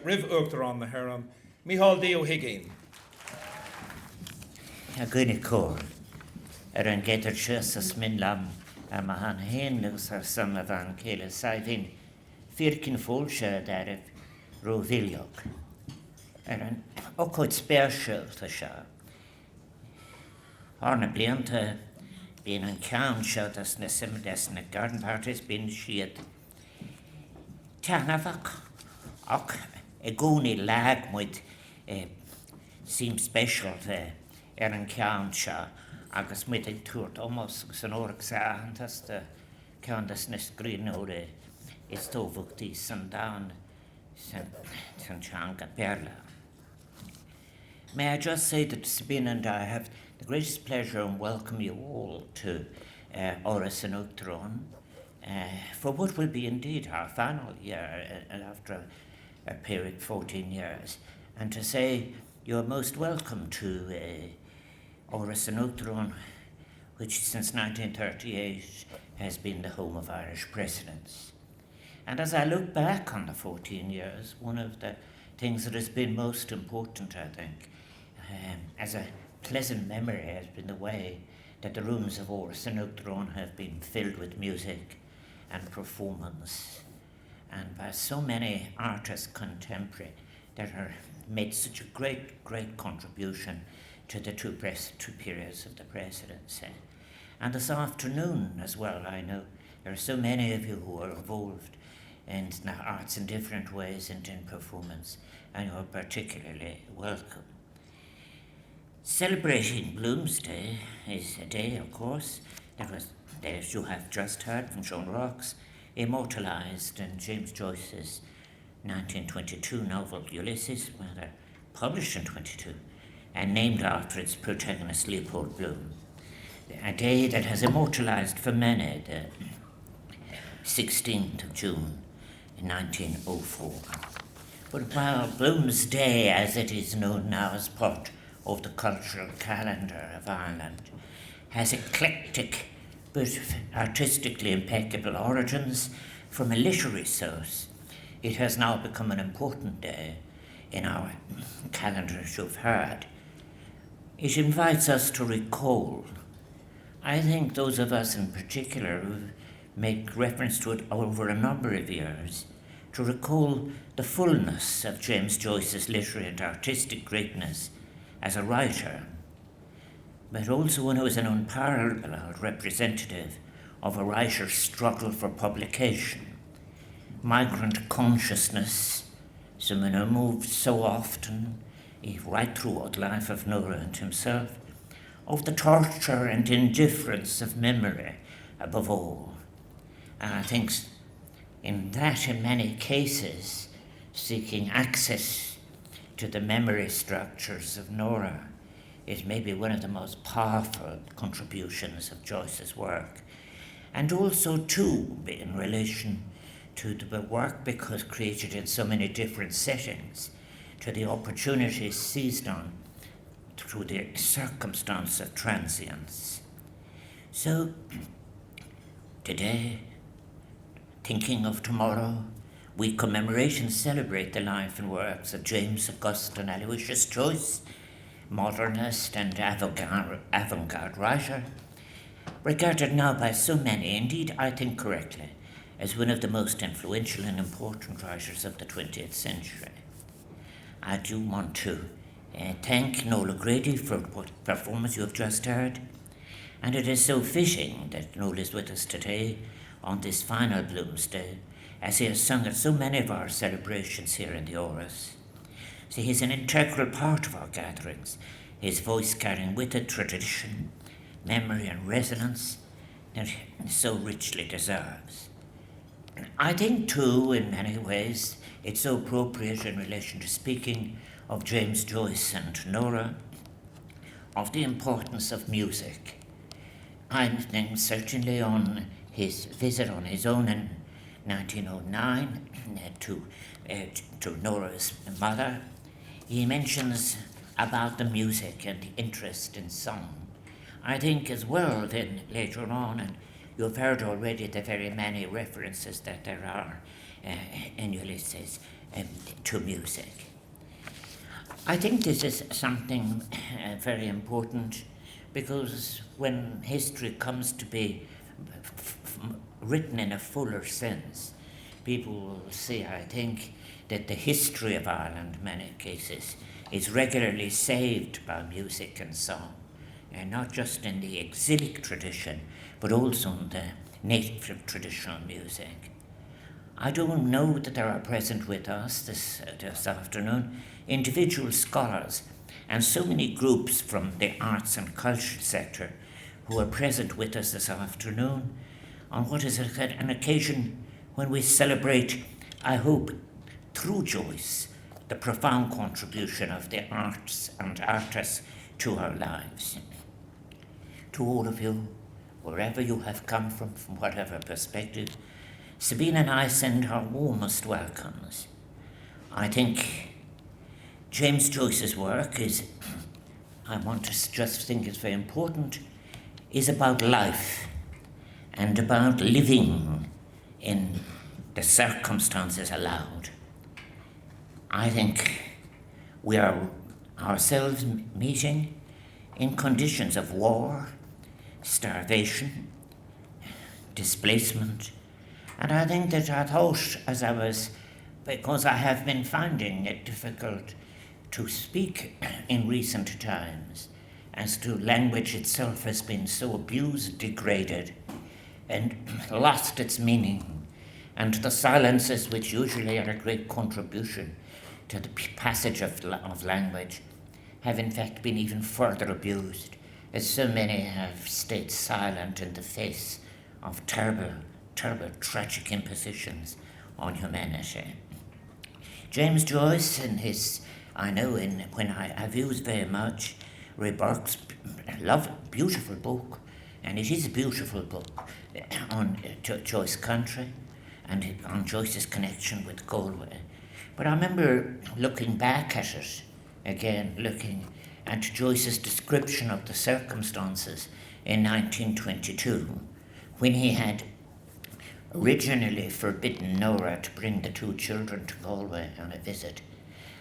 Riv Uachtaráin na Heran, Mícheál Dío Higgins. A gwyni cwr, an gedr sias min lam ma han hen agus sam a van céile saifin firkin fólse dar ro filiog. An ocod spershilt a sha. Arna blianta bíon an ceann seo as na simdes na garden parties bíon siad teanafach ach gcónaí lag muid seem special an ceann seo agus muid ag túirt omos san óraigh sa antas de ceann as na scríbhneoirí is tómhachtaí san down san teanga perla. May I just say that Sabina and I have the greatest pleasure and welcome you all to Áras and Uachtaráin for what will be indeed our final year after a period 14 years, and to say you're most welcome to Áras and Uachtaráin, which since 1938 has been the home of Irish presidents. And as I look back on the 14 years, one of the things that has been most important, I think, as a pleasant memory has been the way that the rooms of Áras and Uachtaráin have been filled with music and performance, and by so many artists contemporary that have made such a great contribution to the two periods of the presidency. And this afternoon as well, I know there are so many of you who are involved in the arts in different ways and in performance, and you're particularly welcome. Celebrating Bloomsday is a day, of course, that was, as you have just heard from Sean Rocks, immortalised in James Joyce's 1922 novel Ulysses, rather published in 22, and named after its protagonist Leopold Bloom. A day that has immortalised for many the 16th of June in 1904. But while Bloomsday, as it is known now as part of the cultural calendar of Ireland, has eclectic but artistically impeccable origins from a literary source, it has now become an important day in our calendar, as you've heard. It invites us to recall, I think those of us in particular who make reference to it over a number of years, to recall the fullness of James Joyce's literary and artistic greatness as a writer, but also one who is an unparalleled representative of a writer's struggle for publication, migrant consciousness, someone moved so often, right throughout the life of Nora and himself, of the torture and indifference of memory above all. And I think in many cases, seeking access to the memory structures of Nora is maybe one of the most powerful contributions of Joyce's work. And also too, in relation to the work because created in so many different settings, to the opportunities seized on through the circumstance of transience. So, today, thinking of tomorrow, we commemorate and celebrate the life and works of James Augustine Aloysius Joyce, modernist and avant-garde writer, regarded now by so many, indeed I think correctly, as one of the most influential and important writers of the 20th century. I do want to thank Noel O'Grady for what performance you have just heard, and it is so fitting that Noel is with us today on this final Bloomsday, as he has sung at so many of our celebrations here in the Áras. So he's an integral part of our gatherings, his voice carrying with it tradition, memory and resonance that he so richly deserves. I think too, in many ways, it's so appropriate in relation to speaking of James Joyce and Nora, of the importance of music. I think certainly on his visit on his own in 1909 to Nora's mother, he mentions about the music and the interest in song. I think as well then later on, and you've heard already the very many references that there are in Ulysses, to music. I think this is something very important, because when history comes to be written in a fuller sense, people will see, I think, that the history of Ireland, in many cases, is regularly saved by music and song, and not just in the exilic tradition, but also in the native traditional music. I don't know that there are present with us this afternoon individual scholars and so many groups from the arts and culture sector who are present with us this afternoon on what is an occasion when we celebrate, I hope, through Joyce, the profound contribution of the arts and artists to our lives. To all of you, wherever you have come from whatever perspective, Sabina and I send our warmest welcomes. I think James Joyce's work is, I want to just think it's very important, is about life and about living in the circumstances allowed. I think we are ourselves meeting in conditions of war, starvation, displacement, and I think that I thought because I have been finding it difficult to speak in recent times, as to language itself has been so abused, degraded, and lost its meaning, and the silences which usually are a great contribution to the passage of language have in fact been even further abused, as so many have stayed silent in the face of terrible, tragic impositions on humanity. James Joyce, in his, I've used very much, Ray Burke's beautiful book, and it is a beautiful book on Joyce country and on Joyce's connection with Galway. But I remember looking back at it again, looking at Joyce's description of the circumstances in 1922, when he had originally forbidden Nora to bring the two children to Galway on a visit,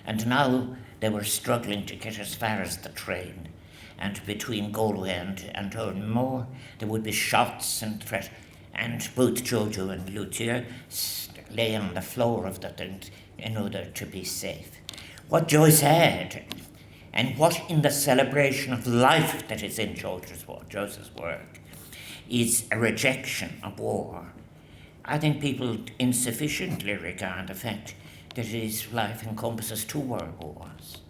and now they were struggling to get as far as the train, and between Galway and Owenmore there would be shots and threat, and both Jojo and Lucia lay on the floor of the thing in order to be safe. What Joyce had, and what in the celebration of life that is in Joyce's work, is a rejection of war. I think people insufficiently regard the fact that his life encompasses 2 world wars.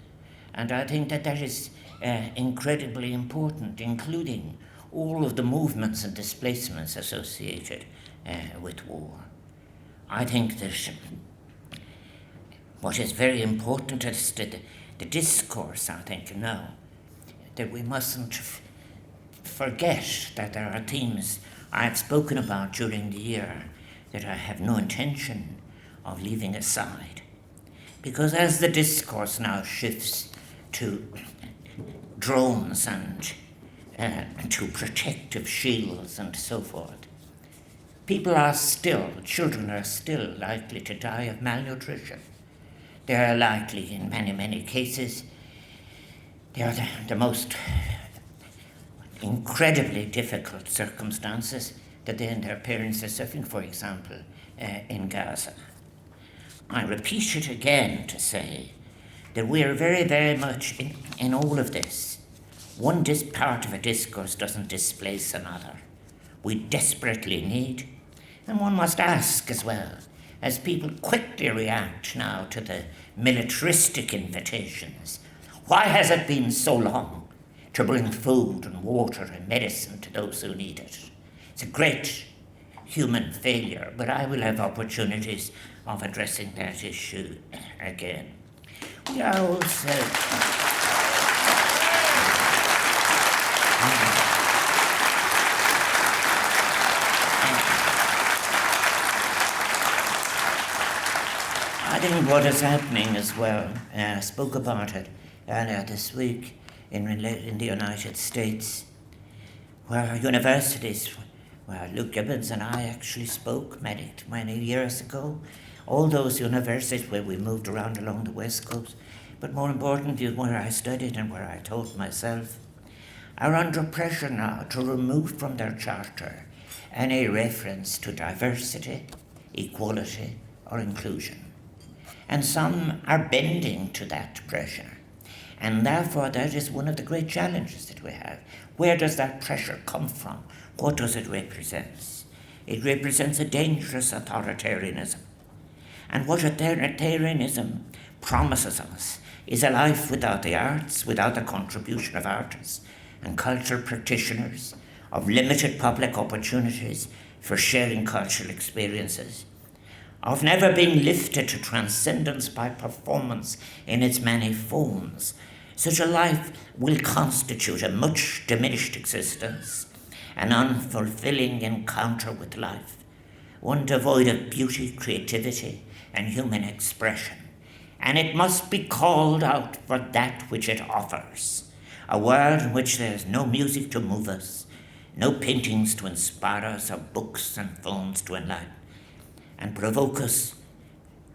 And I think that is incredibly important, including all of the movements and displacements associated with war. I think that what is very important is the discourse, I think, now, that we mustn't forget that there are themes I have spoken about during the year that I have no intention of leaving aside. Because as the discourse now shifts to drones and to protective shields and so forth, children are still likely to die of malnutrition. They are likely, in many, many cases, they are the most incredibly difficult circumstances that they and their parents are suffering, for example, in Gaza. I repeat it again to say that we are very, very much in all of this. One part of a discourse doesn't displace another. We desperately need, and one must ask as well, as people quickly react now to the militaristic invitations, why has it been so long to bring food and water and medicine to those who need it? It's a great human failure, but I will have opportunities of addressing that issue again. We are also I think what is happening as well, I spoke about it earlier this week in the United States, where universities where Luke Gibbons and I actually spoke many years ago. All those universities where we moved around along the West Coast, but more importantly, where I studied and where I taught myself, are under pressure now to remove from their charter any reference to diversity, equality, or inclusion. And some are bending to that pressure. And therefore, that is one of the great challenges that we have. Where does that pressure come from? What does it represent? It represents a dangerous authoritarianism. And what authoritarianism promises us is a life without the arts, without the contribution of artists and cultural practitioners, of limited public opportunities for sharing cultural experiences, of never being lifted to transcendence by performance in its many forms. Such a life will constitute a much diminished existence, an unfulfilling encounter with life, one devoid of beauty, creativity, and human expression. And it must be called out for that which it offers, a world in which there is no music to move us, no paintings to inspire us, or books and phones to enlighten and provoke us,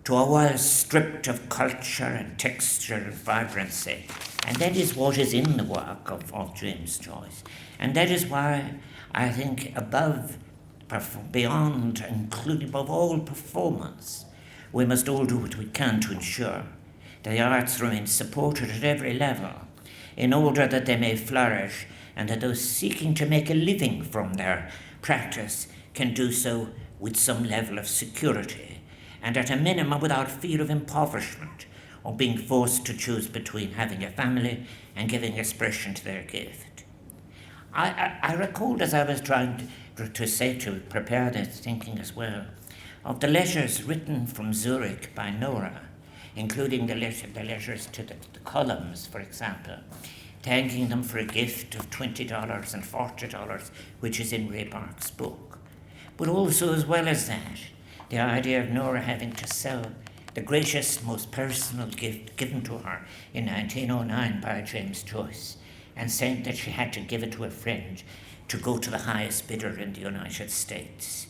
to a world stripped of culture and texture and vibrancy. And that is what is in the work of James Joyce. And that is why I think beyond, including above all performance, we must all do what we can to ensure that the arts remain supported at every level in order that they may flourish and that those seeking to make a living from their practice can do so with some level of security, and at a minimum without fear of impoverishment or being forced to choose between having a family and giving expression to their gift. I recalled, as I was trying to prepare this, thinking as well of the letters written from Zurich by Nora, including the letters to the columns, for example, thanking them for a gift of $20 and $40, which is in Ray Bark's book. But also, as well as that, the idea of Nora having to sell the greatest, most personal gift given to her in 1909 by James Joyce, and saying that she had to give it to a friend to go to the highest bidder in the United States.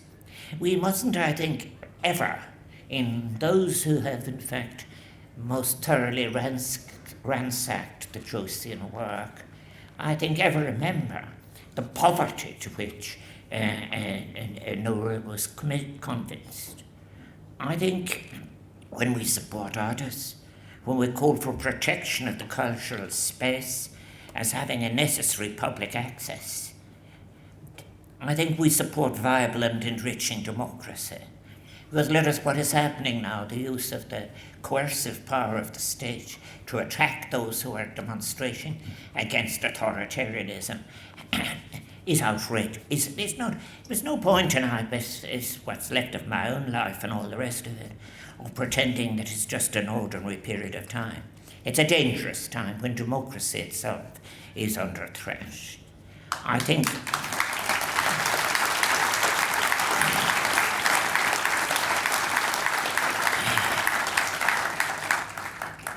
We mustn't, I think, ever, in those who have in fact most thoroughly ransacked the Joycean work, I think ever remember the poverty to which Nora was convinced. I think when we support artists, when we call for protection of the cultural space as having a necessary public access, I think we support viable and enriching democracy. Because let us, what is happening now, the use of the coercive power of the state to attract those who are demonstrating against authoritarianism is outrageous. There's no point in what's left of my own life and all the rest of it, of pretending that it's just an ordinary period of time. It's a dangerous time when democracy itself is under threat. I think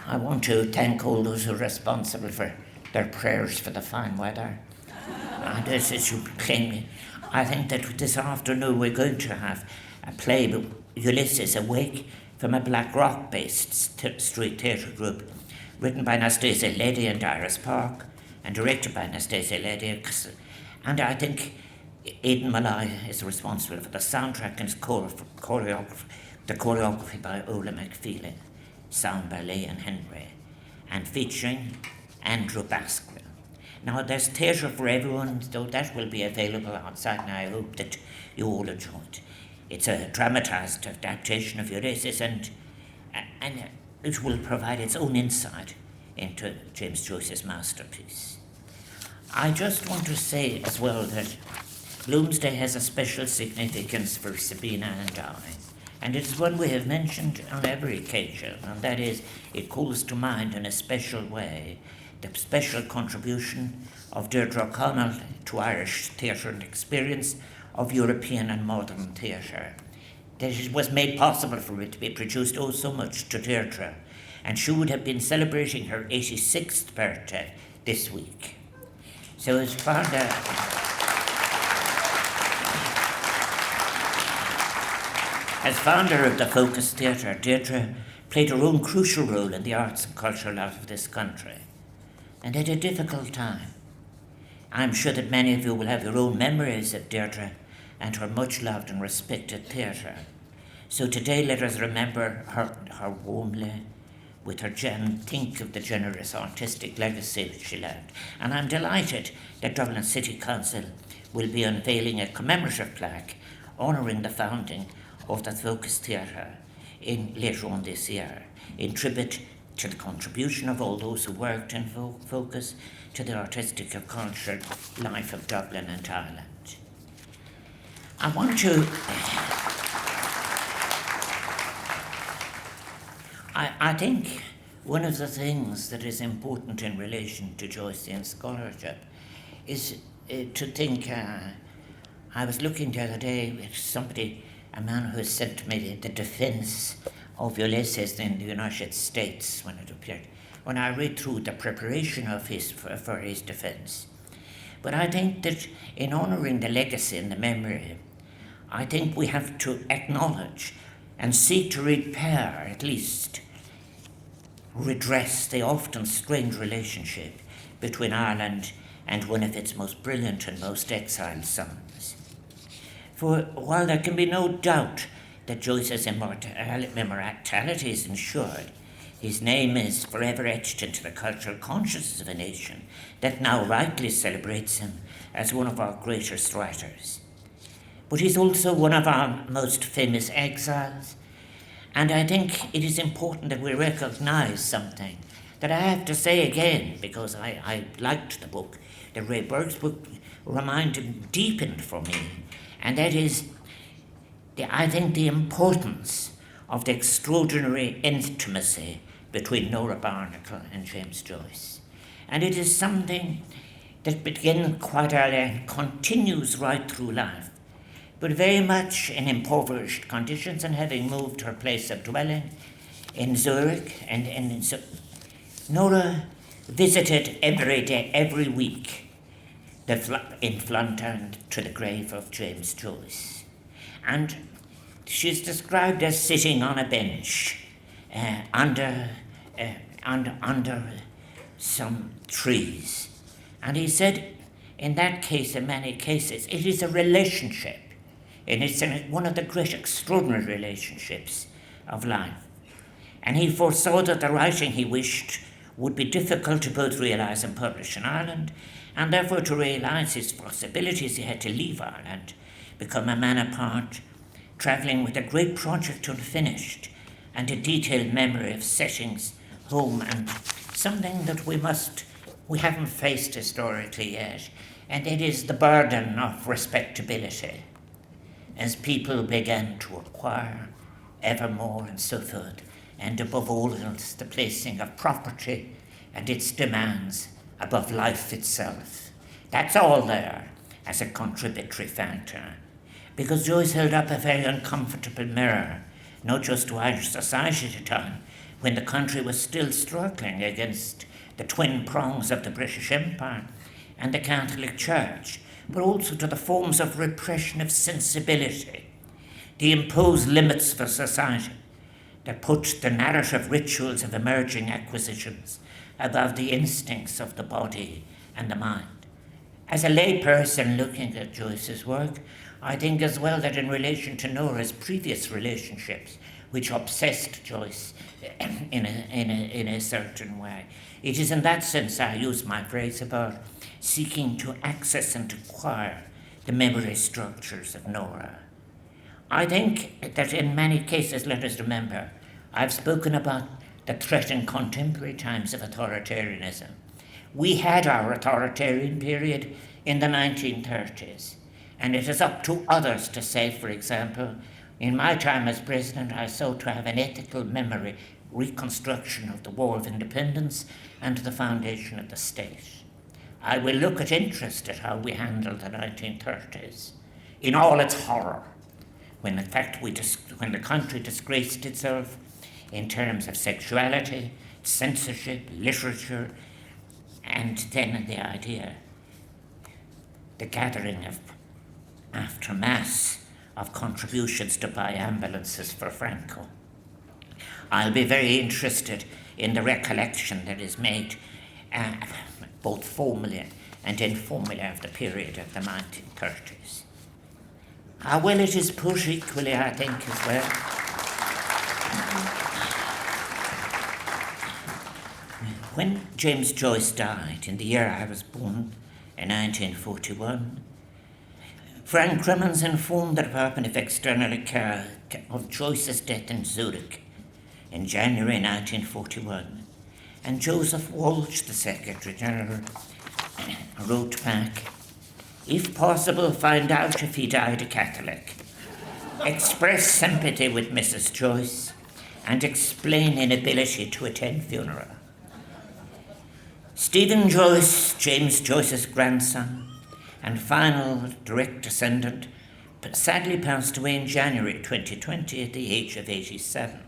I want to thank all those who are responsible for their prayers for the fine weather. And as you claim, I think that this afternoon we're going to have a play, Ulysses, Awake, from a Black Rock-based street theatre group, written by Anastasia Ledy and Áras Park, and directed by Anastasia Ledy. And I think Aidan Malloy is responsible for the soundtrack and the choreography by Ola McFeely, sound by Leon Henry, and featuring Andrew Baskerville. Now, there's theatre for everyone, so that will be available outside, and I hope that you all enjoy it. It's a dramatised adaptation of Ulysses, and it will provide its own insight into James Joyce's masterpiece. I just want to say as well that Bloomsday has a special significance for Sabina and I, and it's one we have mentioned on every occasion, and that is, it calls to mind in a special way the special contribution of Deirdre O'Connell to Irish theatre and experience of European and modern theatre. That it was made possible for it to be produced so much to Deirdre, and she would have been celebrating her 86th birthday this week. So as far as As founder of the Focus Theatre, Deirdre played her own crucial role in the arts and cultural life of this country, and at a difficult time. I'm sure that many of you will have your own memories of Deirdre and her much-loved and respected theatre. So today let us remember her warmly, with her think of the generous artistic legacy that she left. And I'm delighted that Dublin City Council will be unveiling a commemorative plaque honouring the founding of the Focus Theatre later on this year, in tribute to the contribution of all those who worked in Focus to the artistic and cultural life of Dublin and Ireland. I want to... I think one of the things that is important in relation to Joycean scholarship is to think... I was looking the other day with somebody, a man who sent me the defense of Ulysses in the United States when it appeared, when I read through the preparation of for his defense. But I think that in honouring the legacy and the memory, I think we have to acknowledge and seek to repair, at least redress, the often strained relationship between Ireland and one of its most brilliant and most exiled sons. For while there can be no doubt that Joyce's immortality is ensured, his name is forever etched into the cultural consciousness of a nation that now rightly celebrates him as one of our greatest writers. But he's also one of our most famous exiles, and I think it is important that we recognise something that I have to say again, because I liked the book, that Ray Burke's book deepened for me, and that is, I think, the importance of the extraordinary intimacy between Nora Barnacle and James Joyce. And it is something that began quite early and continues right through life, but very much in impoverished conditions, and having moved her place of dwelling in Zurich, Nora visited every day, every week, in Flandern to the grave of James Joyce. And she's described as sitting on a bench under some trees. And he said, in that case, in many cases, it is a relationship, and it's one of the great extraordinary relationships of life. And he foresaw that the writing he wished would be difficult to both realise and publish in Ireland, and therefore to realise his possibilities he had to leave Ireland, become a man apart, travelling with a great project unfinished, and a detailed memory of settings, home, and something that we haven't faced historically yet, and it is the burden of respectability, as people began to acquire ever more and so forth, and above all else the placing of property and its demands above life itself. That's all there as a contributory factor, because Joyce held up a very uncomfortable mirror, not just to Irish society at the time, when the country was still struggling against the twin prongs of the British Empire and the Catholic Church, but also to the forms of repression of sensibility, the imposed limits for society that put the narrative rituals of emerging acquisitions above the instincts of the body and the mind. As a layperson looking at Joyce's work, I think as well that in relation to Nora's previous relationships, which obsessed Joyce in a certain way, it is in that sense I use my phrase about seeking to access and acquire the memory structures of Nora. I think that in many cases, let us remember, I've spoken about the threat in contemporary times of authoritarianism. We had our authoritarian period in the 1930s, and it is up to others to say, for example, in my time as president, I sought to have an ethical memory reconstruction of the War of Independence and the foundation of the state. I will look at interest at how we handled the 1930s in all its horror, when in fact when the country disgraced itself in terms of sexuality, censorship, literature, and then the idea, the gathering of after Mass of contributions to buy ambulances for Franco. I'll be very interested in the recollection that is made, both formally and informally, of the period of the 1930s. How well it is put equally, I think, as well. When James Joyce died, in the year I was born, in 1941, Frank Crimmins informed the Department of External Affairs of Joyce's death in Zurich in January 1941, and Joseph Walsh, the Secretary General, wrote back, "If possible, find out if he died a Catholic. Express sympathy with Mrs. Joyce and explain inability to attend funeral." Stephen Joyce, James Joyce's grandson and final direct descendant, sadly passed away in January 2020 at the age of 87.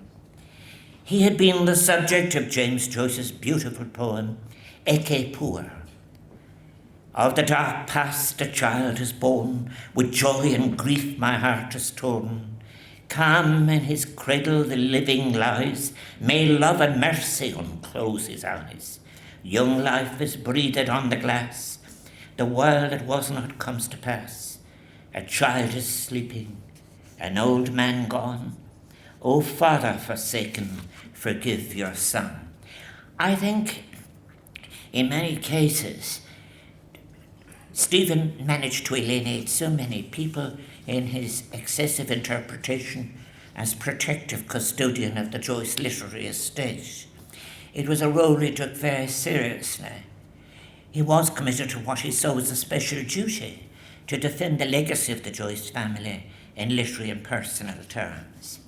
He had been the subject of James Joyce's beautiful poem, Ecce Pur. Of the dark past a child is born, with joy and grief my heart is torn. Calm in his cradle the living lies, may love and mercy unclose his eyes. Young life is breathed on the glass, the world that was not comes to pass. A child is sleeping, an old man gone. O Father forsaken, forgive your Son. I think in many cases Stephen managed to alienate so many people in his excessive interpretation as protective custodian of the Joyce literary estate. It was a role he took very seriously. He was committed to what he saw as a special duty, to defend the legacy of the Joyce family in literary and personal terms.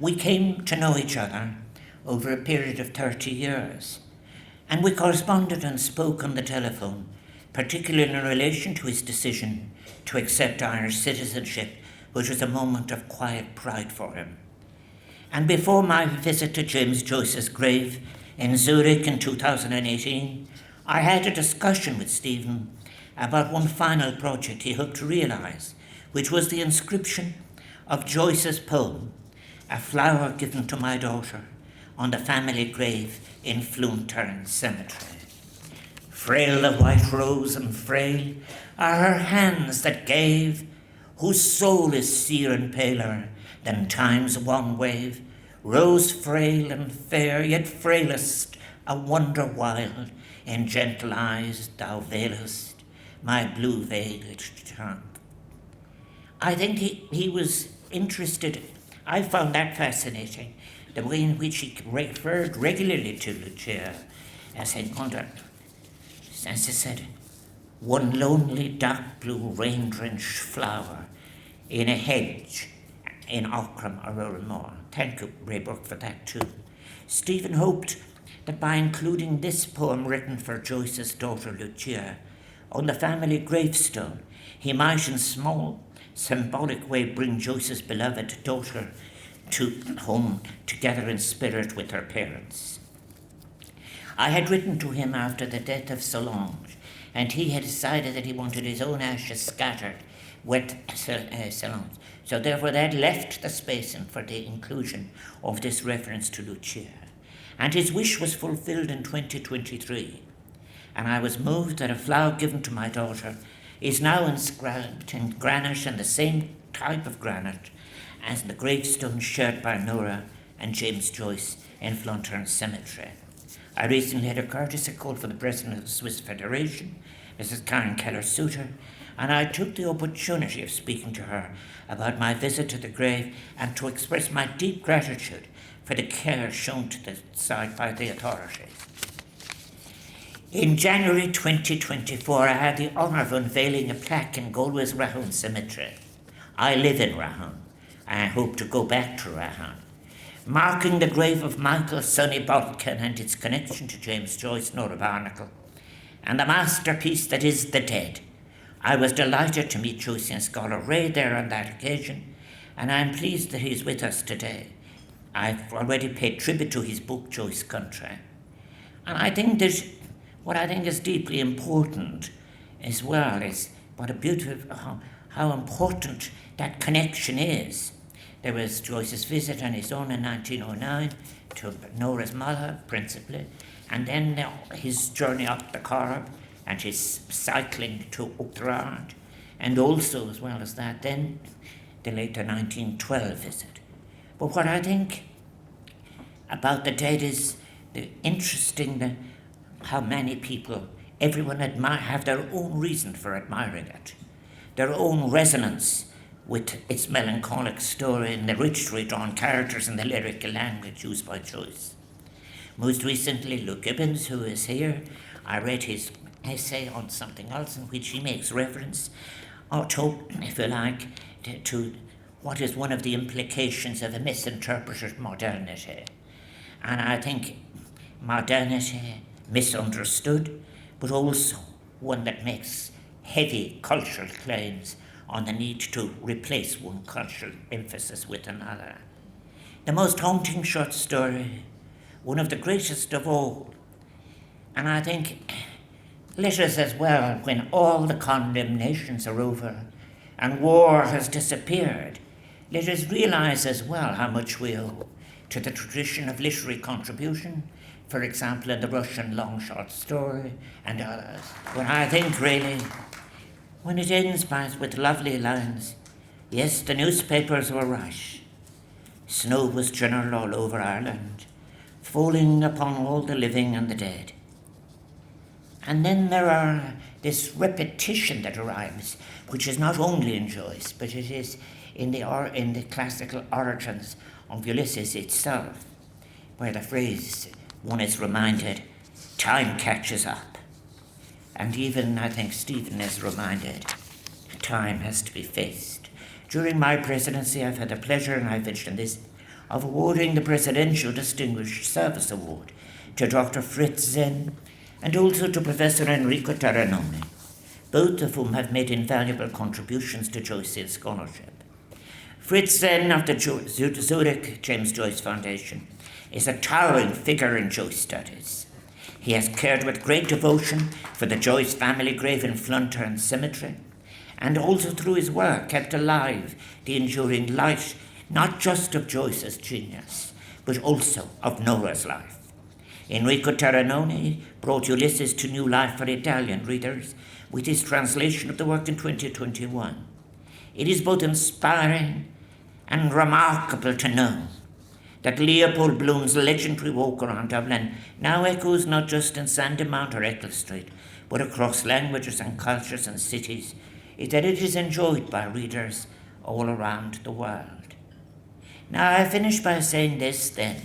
We came to know each other over a period of 30 years, and we corresponded and spoke on the telephone, particularly in relation to his decision to accept Irish citizenship, which was a moment of quiet pride for him. And before my visit to James Joyce's grave in Zurich in 2018, I had a discussion with Stephen about one final project he hoped to realise, which was the inscription of Joyce's poem, A Flower Given to My Daughter, on the family grave in Bloomsday Cemetery. Frail the white rose and frail are her hands that gave, whose soul is sere and paler than time's one wave. Rose frail and fair, yet frailest, a wonder wild, in gentle eyes thou veilest my blue-veiled charm. I think he was interested, I found that fascinating, the way in which he referred regularly to Lucia as he said, one lonely dark blue rain-drenched flower in a hedge in Auckram or Roramore. Thank you, Ray Burke, for that too. Stephen hoped that by including this poem written for Joyce's daughter Lucia on the family gravestone, he might in small symbolic way bring Joyce's beloved daughter to home together in spirit with her parents. I had written to him after the death of Solange, and he had decided that he wanted his own ashes scattered with Solange. So therefore that left the space for the inclusion of this reference to Lucia. And his wish was fulfilled in 2023. And I was moved that a flower given to my daughter is now inscribed in granite, and the same type of granite as the gravestone shared by Nora and James Joyce in Bloomsday Cemetery. I recently had a courtesy call for the President of the Swiss Federation, Mrs. Karen Keller-Suter, and I took the opportunity of speaking to her about my visit to the grave and to express my deep gratitude for the care shown to the site by the authorities. In January 2024, I had the honour of unveiling a plaque in Galway's Rahon Cemetery. I live in Rahon, and I hope to go back to Rahon, marking the grave of Michael Sonny Bodkin and its connection to James Joyce, Nora Barnacle, and the masterpiece that is The Dead. I was delighted to meet Joycean scholar Ray there on that occasion, and I am pleased that he is with us today. I've already paid tribute to his book, Joyce Country. And I think what I think is deeply important as well is what a beautiful, how important that connection is. There was Joyce's visit on his own in 1909 to Nora's mother, principally, and then his journey up the Corrib and his cycling to Uachtaráin, and also, as well as that, then the later 1912 visit. But what I think about the dead is the interesting how many people, everyone have their own reason for admiring it, their own resonance with its melancholic story and the richly drawn characters and the lyrical language used by Joyce. Most recently, Luke Higgins, who is here, I read his essay on something else in which he makes reference, if you like, to what is one of the implications of a misinterpreted modernity. And I think modernity misunderstood, but also one that makes heavy cultural claims on the need to replace one cultural emphasis with another. The most haunting short story, one of the greatest of all, and I think let us as well, when all the condemnations are over and war has disappeared, let us realise as well how much we owe to the tradition of literary contribution, for example in the Russian long short story and others. When I think really, when it ends with lovely lines, yes, the newspapers were right. Snow was general all over Ireland, falling upon all the living and the dead. And then there are this repetition that arrives, which is not only in Joyce, but it is in the classical origins of Ulysses itself, where the phrase, one is reminded, time catches up. And even, I think, Stephen is reminded, time has to be faced. During my presidency, I've had the pleasure, and I've mentioned this, of awarding the Presidential Distinguished Service Award to Dr. Fritz Zen and also to Professor Enrico Taranoni, both of whom have made invaluable contributions to Joycean scholarship. Fritz Zen of the Zurich James Joyce Foundation is a towering figure in Joyce studies. He has cared with great devotion for the Joyce family grave in Flunturn Cemetery, and also through his work kept alive the enduring light not just of Joyce's genius, but also of Nora's life. Enrico Taranoni brought Ulysses to new life for Italian readers with his translation of the work in 2021. It is both inspiring and remarkable to know that Leopold Bloom's legendary walk around Dublin now echoes not just in Sandymount or Eccles Street, but across languages and cultures and cities, that it is enjoyed by readers all around the world. Now I finish by saying this then.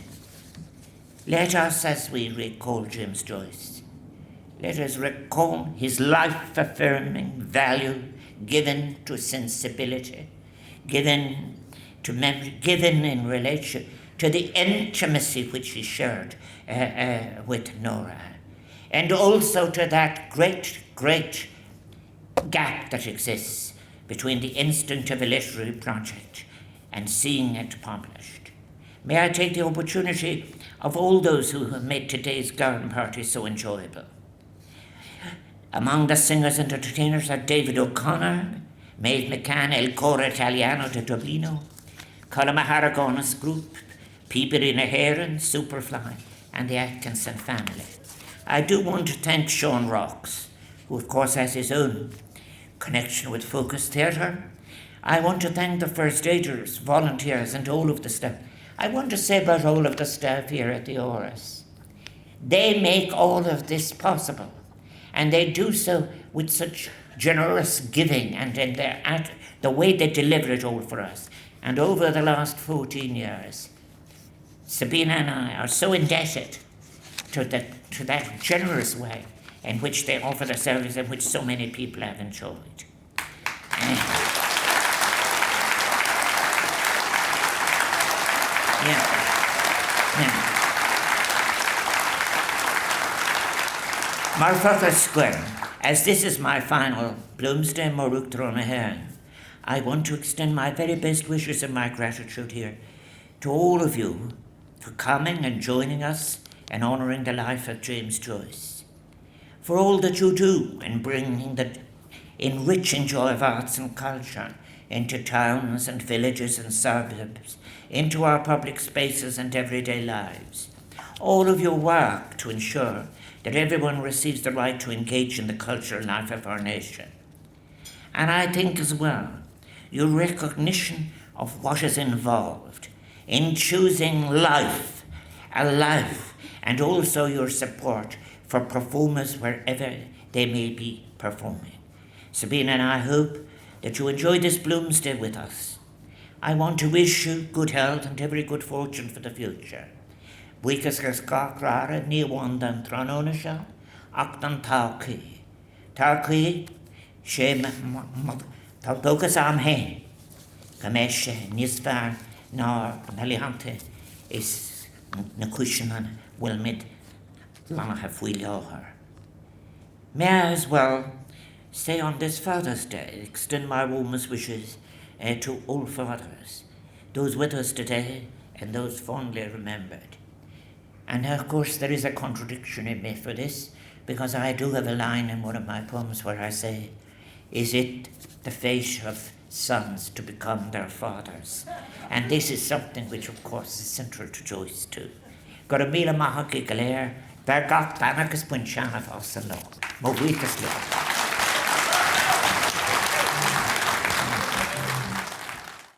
Let us, as we recall James Joyce, let us recall his life-affirming value given to sensibility, given to memory, given in relation to the intimacy which he shared with Nora, and also to that great gap that exists between the instinct of a literary project and seeing it published. May I take the opportunity of all those who have made today's garden party so enjoyable. Among the singers and entertainers are David O'Connor, Maeve McCann, El Coro Italiano de Dublino, Colin Maharagonis Group, Peabody Naheran, Superfly, and the Atkinson family. I do want to thank Sean Rocks, who of course has his own connection with Focus Theatre. I want to thank the first aiders, volunteers, and all of the staff. I want to say about all of the staff here at the Áras. They make all of this possible, and they do so with such generous giving and in the way they deliver it all for us. And over the last 14 years, Sabina and I are so indebted to that generous way in which they offer the service in which so many people have enjoyed. Marfother Square, as this is my final Bloomsday Uachtaráin, I want to extend my very best wishes and my gratitude here to all of you for coming and joining us in honouring the life of James Joyce, for all that you do in bringing enrich and joy of arts and culture into towns and villages and suburbs, into our public spaces and everyday lives. All of your work to ensure that everyone receives the right to engage in the cultural life of our nation. And I think as well, your recognition of what is involved in choosing life, a life, and also your support for performers wherever they may be performing. Sabina and I hope that you enjoy this Bloomsday with us. I want to wish you good health and every good fortune for the future. Buchas gach rara ni wandan trononisha, actan tauki. Tauki, she taukas am hen. Kameshe, nisvar, nor nalihante, is nakushanan wilmid lana hafuilioher. May I as well say on this Father's Day, extend my warmest wishes to all fathers, those with us today and those fondly remembered. And of course there is a contradiction in me for this, because I do have a line in one of my poems where I say, is it the fate of sons to become their fathers? And this is something which of course is central to Joyce too. Got a mila mahaki galere, there got banacus punchana for us alone. Mo